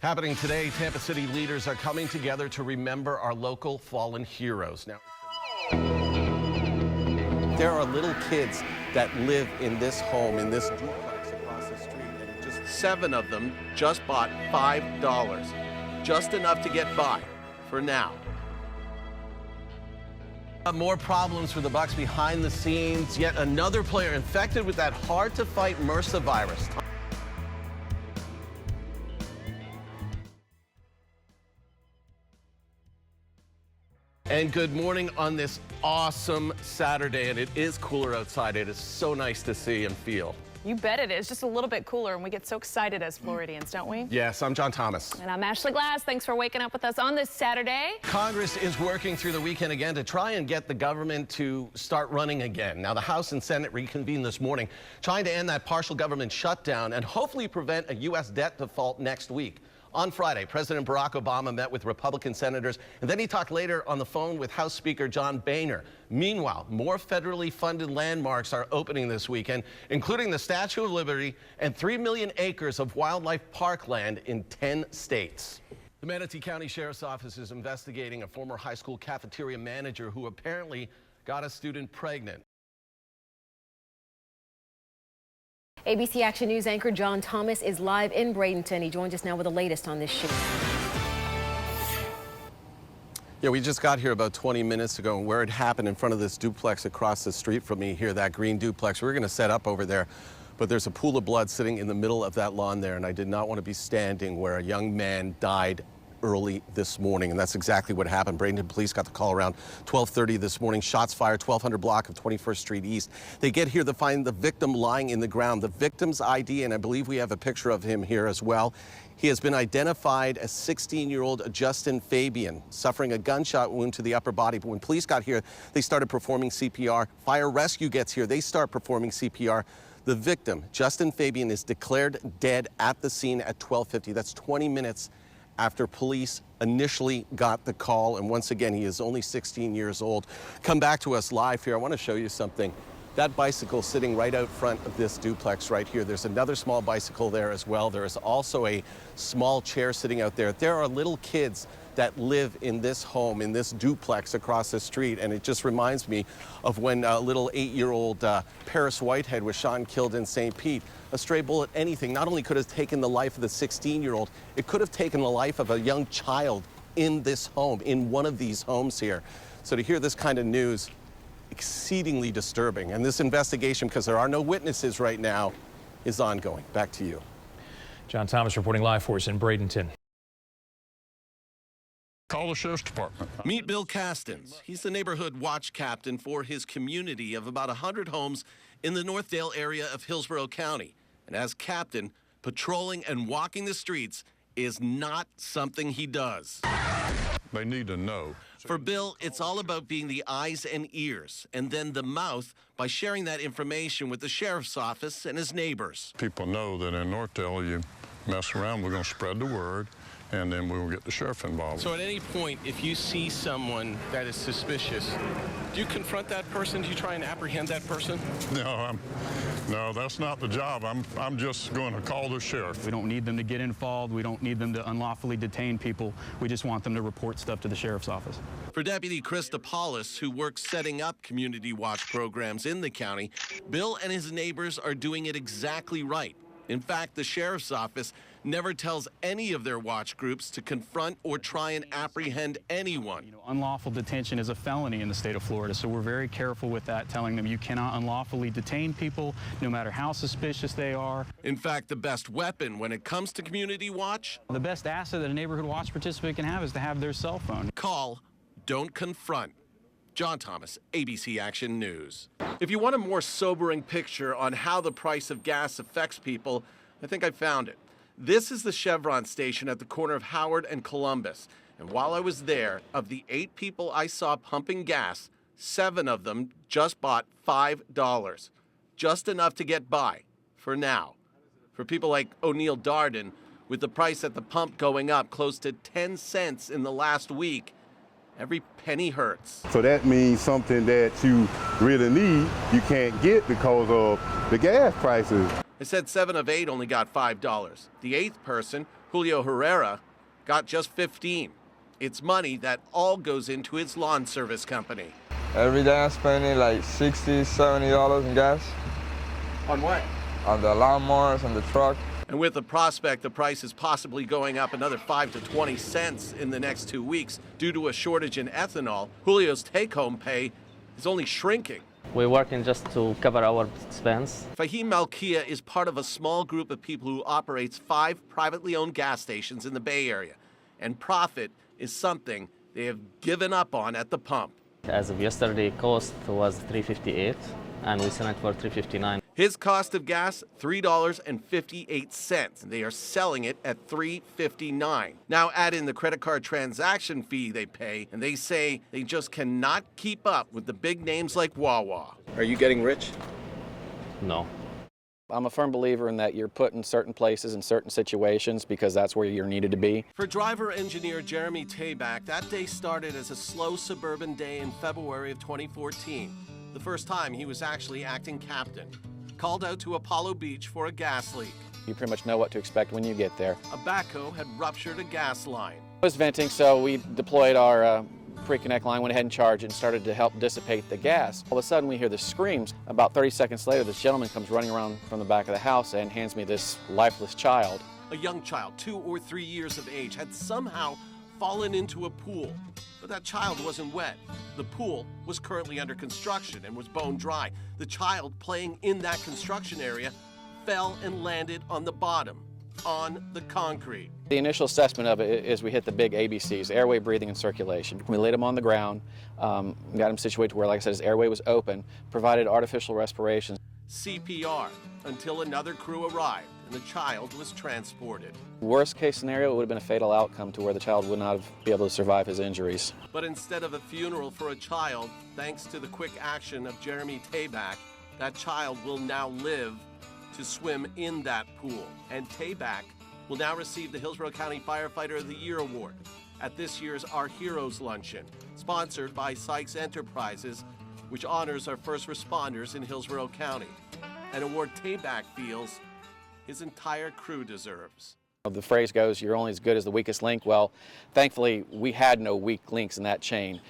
Happening today, Tampa City leaders are coming together to remember our local fallen heroes. Now, there are little kids that live in this home, in this duplex across the street, and just 7 of them just bought $5. Just enough to get by, for now. More problems for the Bucs behind the scenes. Yet another player infected with that hard-to-fight MRSA virus. And good morning on this awesome Saturday, and it is cooler outside. It is so nice to see and feel. You bet it is. Just a little bit cooler, and we get so excited as Floridians, don't we? Yes, I'm John Thomas. And I'm Ashley Glass. Thanks for waking up with us on this Saturday. Congress is working through the weekend again to try and get the government to start running again. Now, the House and Senate reconvened this morning, trying to end that partial government shutdown and hopefully prevent a U.S. debt default next week. On Friday, President Barack Obama met with Republican senators, and then he talked later on the phone with House Speaker John Boehner. Meanwhile, more federally funded landmarks are opening this weekend, including the Statue of Liberty and 3 million acres of wildlife parkland in 10 states. The Manatee County Sheriff's Office is investigating a former high school cafeteria manager who apparently got a student pregnant. ABC Action News anchor John Thomas is live in Bradenton. He joins us now with the latest on this shoot. Yeah, we just got here about 20 minutes ago, and where it happened in front of this duplex across the street from me here, that green duplex. We're going to set up over there, but there's a pool of blood sitting in the middle of that lawn there, and I did not want to be standing where a young man died early this morning, and that's exactly what happened. Bradenton police got the call around 12:30 this morning. Shots fired, 1200 block of 21st Street East. They get here to find the victim lying in the ground. The victim's ID, and I believe we have a picture of him here as well. He has been identified as 16-year-old Justin Fabian, suffering a gunshot wound to the upper body. But when police got here, they started performing CPR. Fire rescue gets here. They start performing CPR. The victim, Justin Fabian, is declared dead at the scene at 12:50. That's 20 minutes after police initially got the call. And once again, he is only 16 years old. Come back to us live here. I want to show you something. That bicycle sitting right out front of this duplex right here. There's another small bicycle there as well. There is also a small chair sitting out there. There are little kids that live in this home, in this duplex across the street. And it just reminds me of when little 8-year-old Paris Whitehead was shot and killed in St. Pete. A stray bullet, anything, not only could have taken the life of the 16-year-old, it could have taken the life of a young child in this home, in one of these homes here. So to hear this kind of news, exceedingly disturbing. And this investigation, because there are no witnesses right now, is ongoing. Back to you. John Thomas reporting live for us in Bradenton. Call the sheriff's department. Meet Bill Castens. He's the neighborhood watch captain for his community of about 100 homes in the Northdale area of Hillsborough County. And as captain, patrolling and walking the streets is not something he does. They need to know. For Bill, it's all about being the eyes and ears, and then the mouth by sharing that information with the sheriff's office and his neighbors. People know that in Northdale, you mess around, we're going to spread the word, and then we will get the sheriff involved. So at any point, if you see someone that is suspicious, do you confront that person? Do you try and apprehend that person? No, that's not the job. I'm just going to call the sheriff. We don't need them to get involved. We don't need them to unlawfully detain people. We just want them to report stuff to the sheriff's office. For Deputy Chris DePaulis, who works setting up community watch programs in the county, Bill and his neighbors are doing it exactly right. In fact, the sheriff's office never tells any of their watch groups to confront or try and apprehend anyone. Unlawful detention is a felony in the state of Florida, so we're very careful with that, telling them you cannot unlawfully detain people, no matter how suspicious they are. In fact, the best weapon when it comes to community watch? The best asset that a neighborhood watch participant can have is to have their cell phone. Call, don't confront. John Thomas, ABC Action News. If you want a more sobering picture on how the price of gas affects people, I think I found it. This is the Chevron station at the corner of Howard and Columbus. And while I was there, of the 8 people I saw pumping gas, 7 of them just bought $5. Just enough to get by, for now. For people like O'Neill Darden, with the price at the pump going up close to 10 cents in the last week, every penny hurts. So that means something that you really need, you can't get because of the gas prices. I said 7 of 8 only got $5. The 8th person, Julio Herrera got just 15. It's money that all goes into his lawn service company. Every day I'm spending like $60, $70 in gas. On what? On the lawnmowers, on the truck. And with the prospect the price is possibly going up another 5 to 20 cents in the next 2 weeks due to a shortage in ethanol, Julio's take-home pay is only shrinking. We're working just to cover our expense. Fahim Malkia is part of a small group of people who operates 5 privately owned gas stations in the Bay Area. And profit is something they have given up on at the pump. As of yesterday, cost was $3.58, and we sell it for $3.59. His cost of gas, $3.58. They are selling it at $3.59. Now add in the credit card transaction fee they pay, and they say they just cannot keep up with the big names like Wawa. Are you getting rich? No. I'm a firm believer in that you're put in certain places in certain situations because that's where you're needed to be. For driver engineer Jeremy Tabak, that day started as a slow suburban day in February of 2014. The first time he was actually acting captain. Called out to Apollo Beach for a gas leak. You pretty much know what to expect when you get there. A backhoe had ruptured a gas line. It was venting, so we deployed our pre-connect line, went ahead and charged it and started to help dissipate the gas. All of a sudden we hear the screams. About 30 seconds later, this gentleman comes running around from the back of the house and hands me this lifeless child. A young child, 2 or 3 years of age, had somehow fallen into a pool. But that child wasn't wet. The pool was currently under construction and was bone dry. The child playing in that construction area fell and landed on the bottom, on the concrete. The initial assessment of it is we hit the big ABCs, airway, breathing, and circulation. We laid him on the ground, got him situated where, like I said, his airway was open, provided artificial respiration. CPR until another crew arrived and the child was transported. Worst case scenario, it would have been a fatal outcome to where the child would not be able to survive his injuries. But instead of a funeral for a child, thanks to the quick action of Jeremy Tabak, that child will now live to swim in that pool. And Tabak will now receive the Hillsborough County Firefighter of the Year Award at this year's Our Heroes Luncheon, sponsored by Sykes Enterprises, which honors our first responders in Hillsborough County. An award Tabak feels his entire crew deserves. The phrase goes, you're only as good as the weakest link. Well, thankfully, we had no weak links in that chain.